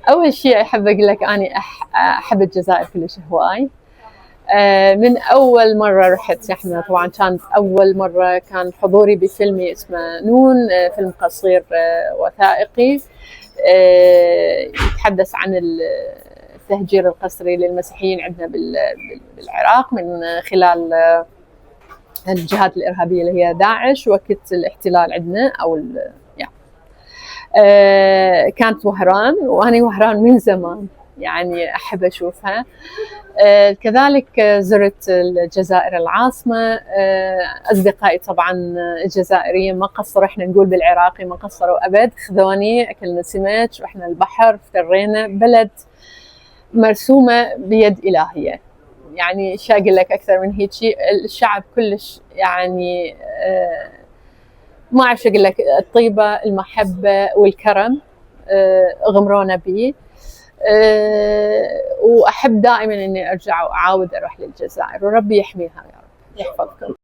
أول شيء أحب أقول لك أني أحب الجزائر كلش هواي. من أول مرة رحت إحنا طبعا كانت أول مرة كان حضوري بفيلمي اسمه نون، فيلم قصير وثائقي يتحدث عن التهجير القسري للمسيحيين عندنا بالعراق من خلال الجهات الإرهابية اللي هي داعش وقت الاحتلال عندنا أو كانت وهران، وأنا وهران من زمان يعني أحب أشوفها. كذلك زرت الجزائر العاصمة. أصدقائي طبعا الجزائريين ما قصروا، إحنا نقول بالعراقي ما قصروا أبد، خذوني أكلنا سمك وإحنا البحر افترينا. بلد مرسومة بيد إلهية، يعني شو أقول لك أكثر من هيك. الشعب كلش يعني ما أعرف شو أقول لك، الطيبة المحبة والكرم غمرونا بيه. وأحب دائما إني أرجع وأعاود أروح للجزائر، وربي يحميها يا رب يحفظكم.